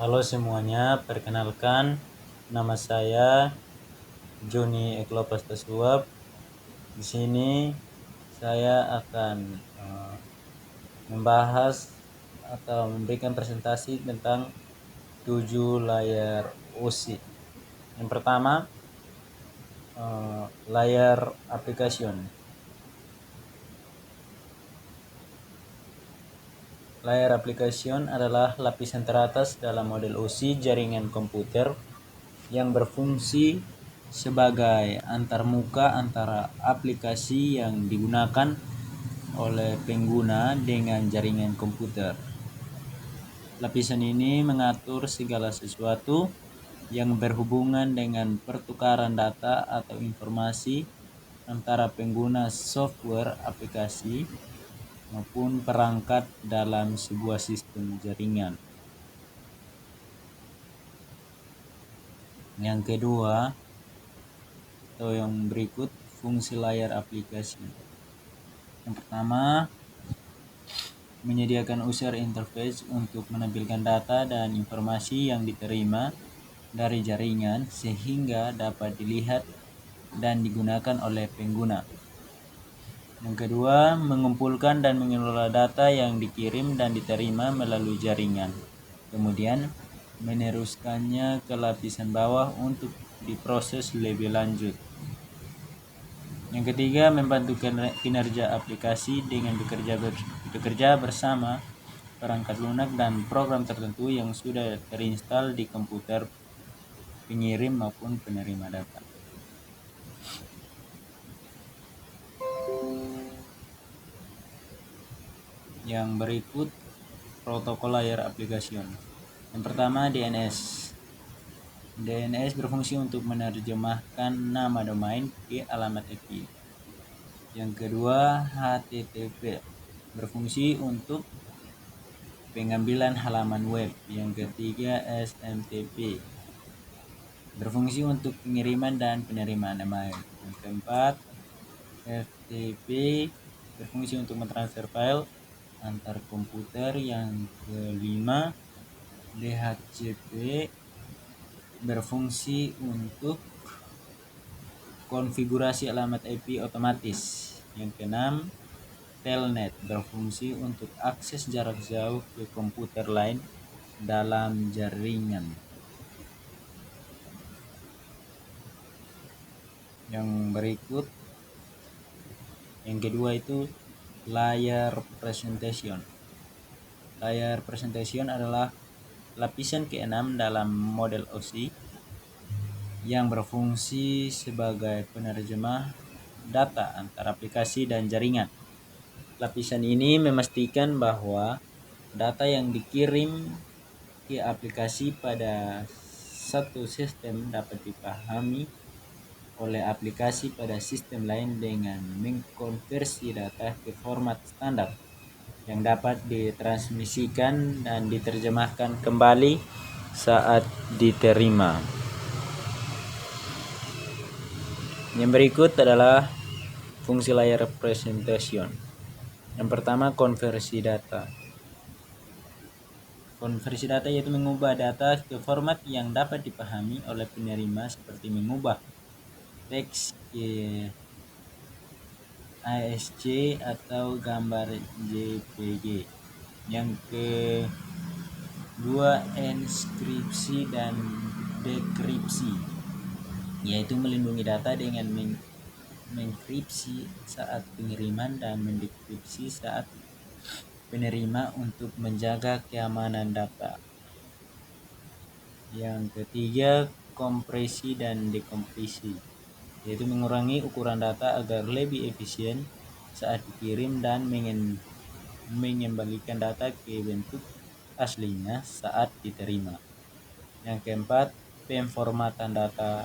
Halo semuanya, perkenalkan nama saya Joni Eklopas Tasuap. Di sini saya akan membahas atau memberikan presentasi tentang 7 layar OSI. Yang pertama, layar application. Layar application adalah lapisan teratas dalam model OSI jaringan komputer yang berfungsi sebagai antarmuka antara aplikasi yang digunakan oleh pengguna dengan jaringan komputer. Lapisan ini mengatur segala sesuatu yang berhubungan dengan pertukaran data atau informasi antara pengguna software aplikasi maupun perangkat dalam sebuah sistem jaringan. Yang kedua, atau yang berikut, fungsi layar aplikasi. Yang pertama, menyediakan user interface untuk menampilkan data dan informasi yang diterima dari jaringan sehingga dapat dilihat dan digunakan oleh pengguna. Yang kedua, mengumpulkan dan mengelola data yang dikirim dan diterima melalui jaringan. Kemudian, meneruskannya ke lapisan bawah untuk diproses lebih lanjut. Yang ketiga, membantu kinerja aplikasi dengan bekerja bersama perangkat lunak dan program tertentu yang sudah terinstall di komputer pengirim maupun penerima data. Yang berikut, protokol layar application. Yang pertama, DNS. DNS berfungsi untuk menerjemahkan nama domain ke alamat IP. Yang kedua, HTTP berfungsi untuk pengambilan halaman web. Yang ketiga, SMTP berfungsi untuk pengiriman dan penerimaan email. Yang keempat, FTP berfungsi untuk mentransfer file antar komputer. Yang kelima, DHCP berfungsi untuk konfigurasi alamat IP otomatis. Yang keenam, Telnet berfungsi untuk akses jarak jauh ke komputer lain dalam jaringan. Yang berikut, yang kedua itu layar presentation. Layar presentation adalah lapisan keenam dalam model OSI yang berfungsi sebagai penerjemah data antara aplikasi dan jaringan. Lapisan ini memastikan bahwa data yang dikirim ke aplikasi pada satu sistem dapat dipahami oleh aplikasi pada sistem lain dengan mengkonversi data ke format standar yang dapat ditransmisikan dan diterjemahkan kembali saat diterima. Yang berikut adalah fungsi layar presentation. Yang pertama, konversi data. Konversi data yaitu mengubah data ke format yang dapat dipahami oleh penerima seperti mengubah teks ke ASC atau gambar JPG. Yang kedua, enskripsi dan dekripsi, yaitu melindungi data dengan menkripsi saat pengiriman dan mendekripsi saat penerima untuk menjaga keamanan data. Yang ketiga, kompresi dan dekompresi, yaitu mengurangi ukuran data agar lebih efisien saat dikirim dan mengembalikan data ke bentuk aslinya saat diterima. Yang keempat, pemformatan data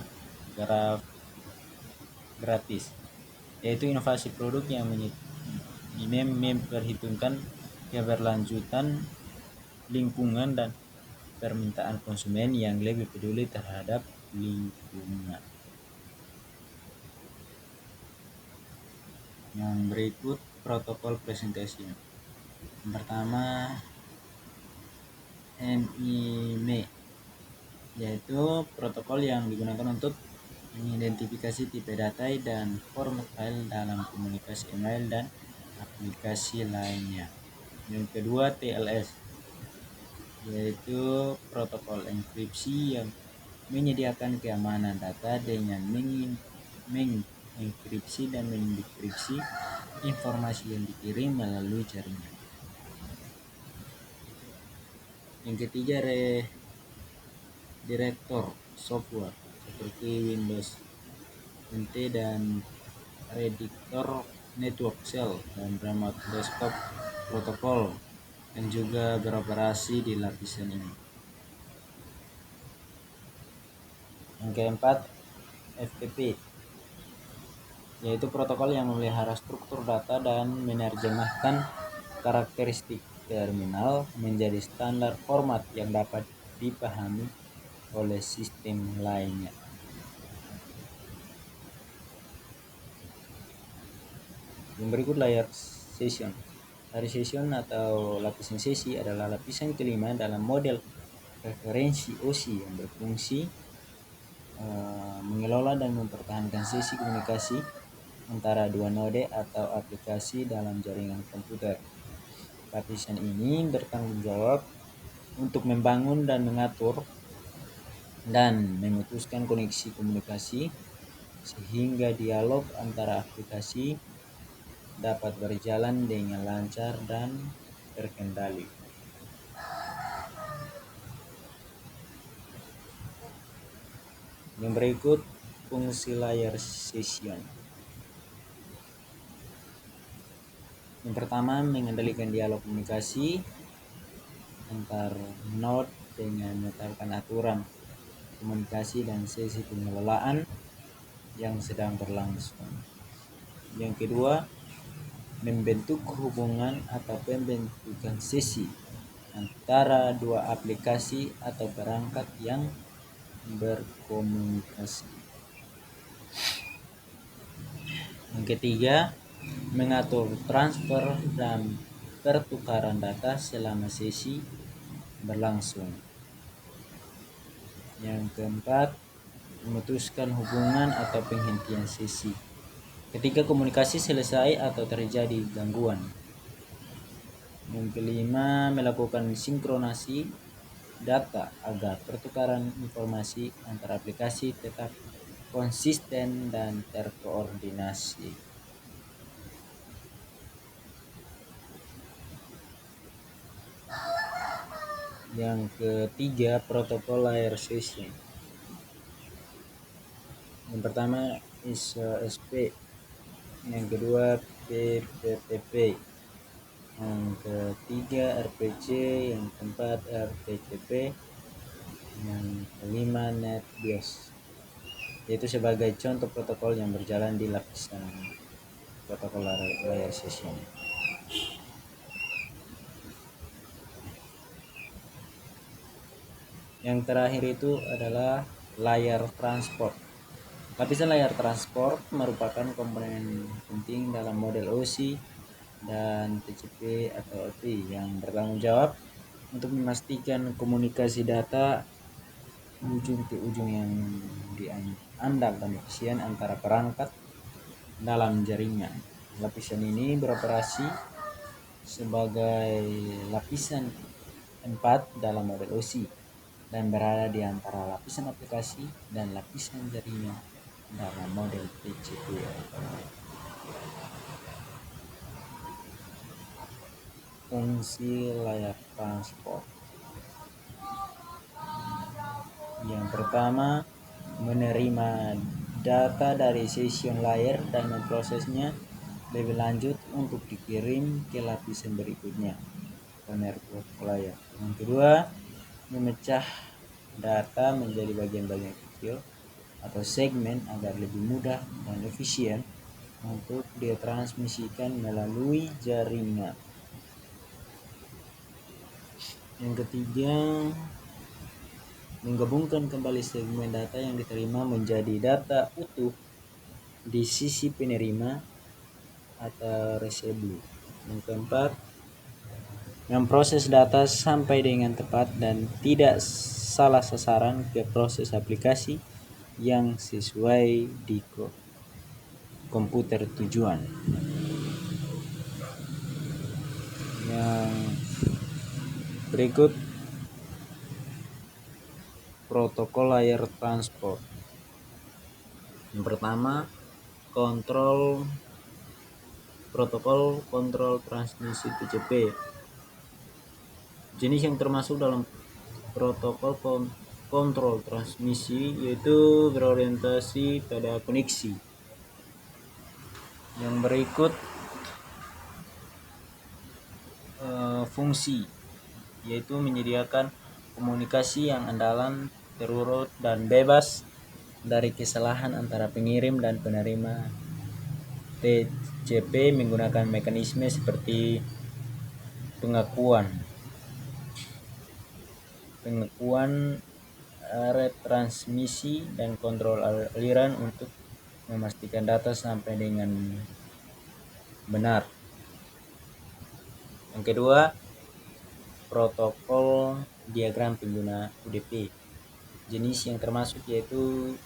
gratis, yaitu inovasi produk yang memperhitungkan keberlanjutan lingkungan dan permintaan konsumen yang lebih peduli terhadap lingkungan. Yang berikut, protokol presentation. Yang pertama, NIME, yaitu protokol yang digunakan untuk mengidentifikasi tipe data dan format file dalam komunikasi email dan aplikasi lainnya. Yang kedua TLS, yaitu protokol enkripsi yang menyediakan keamanan data dengan mengenkripsi dan mendekripsi informasi yang dikirim melalui jaringan. Yang ketiga redirector software seperti Windows NT dan Redditor Network Shell dan Remote Desktop Protocol yang juga beroperasi di lapisan ini. Yang keempat FTP, yaitu protokol yang memelihara struktur data dan menerjemahkan karakteristik terminal menjadi standar format yang dapat dipahami oleh sistem lainnya. Yang berikut layar session. Layar session atau lapisan sesi adalah lapisan kelima dalam model referensi OSI yang berfungsi mengelola dan mempertahankan sesi komunikasi antara dua node atau aplikasi dalam jaringan komputer. Lapisan ini bertanggung jawab untuk membangun dan mengatur dan memutuskan koneksi komunikasi sehingga dialog antara aplikasi dapat berjalan dengan lancar dan terkendali. Yang berikut fungsi layar session. Yang pertama, mengendalikan dialog komunikasi antar node dengan menetapkan aturan komunikasi dan sesi pengelolaan yang sedang berlangsung. Yang kedua, membentuk hubungan atau pembentukan sesi antara dua aplikasi atau perangkat yang berkomunikasi. Yang ketiga, mengatur transfer dan pertukaran data selama sesi berlangsung. Yang keempat, memutuskan hubungan atau penghentian sesi ketika komunikasi selesai atau terjadi gangguan. Yang kelima, melakukan sinkronasi data agar pertukaran informasi antara aplikasi tetap konsisten dan terkoordinasi. Yang ketiga, protokol layar session. Yang pertama ISO-SP, yang kedua PPTP, yang ketiga RPC, yang keempat RTCP, yang kelima NetBIOS, yaitu sebagai contoh protokol yang berjalan di lapisan protokol layar session. Yang terakhir itu adalah layar transport. Lapisan layar transport merupakan komponen penting dalam model OSI dan TCP atau IP yang bertanggung jawab untuk memastikan komunikasi data ujung ke ujung yang diandal dan efisien antara perangkat dalam jaringan. Lapisan ini beroperasi sebagai lapisan 4 dalam model OSI dan berada di antara lapisan aplikasi dan lapisan jaringan dalam model TCP. Fungsi layar transport. Yang pertama, menerima data dari session layer dan memprosesnya lebih lanjut untuk dikirim ke lapisan berikutnya, network layer. Yang kedua, memecah data menjadi bagian-bagian kecil atau segmen agar lebih mudah dan efisien untuk ditransmisikan melalui jaringan. Yang ketiga, menggabungkan kembali segmen data yang diterima menjadi data utuh di sisi penerima atau receiver. Yang keempat, memproses data sampai dengan tepat dan tidak salah sasaran ke proses aplikasi yang sesuai di komputer tujuan. Yang berikut, protokol layar transport. Yang pertama, protokol kontrol transmisi TCP. Jenis yang termasuk dalam protokol kontrol transmisi yaitu berorientasi pada koneksi. Yang berikut, fungsi, yaitu menyediakan komunikasi yang andalan, terurut, dan bebas dari kesalahan antara pengirim dan penerima TCP menggunakan mekanisme seperti pengakuan retransmisi dan kontrol aliran untuk memastikan data sampai dengan benar. Yang kedua, protokol diagram pengguna UDP. Jenis yang termasuk yaitu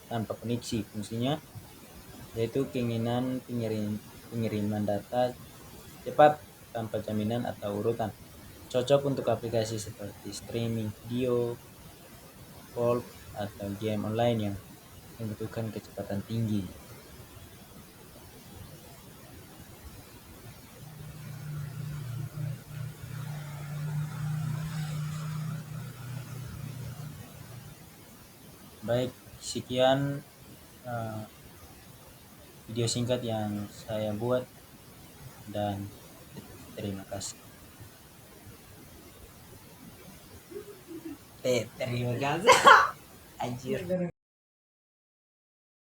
tanpa koneksi. Fungsinya yaitu keinginan pengiriman data cepat tanpa jaminan atau urutan. Cocok untuk aplikasi seperti streaming video, call, atau game online yang membutuhkan kecepatan tinggi. Baik, sekian video singkat yang saya buat dan terima kasih. Terima kasih. Anjir.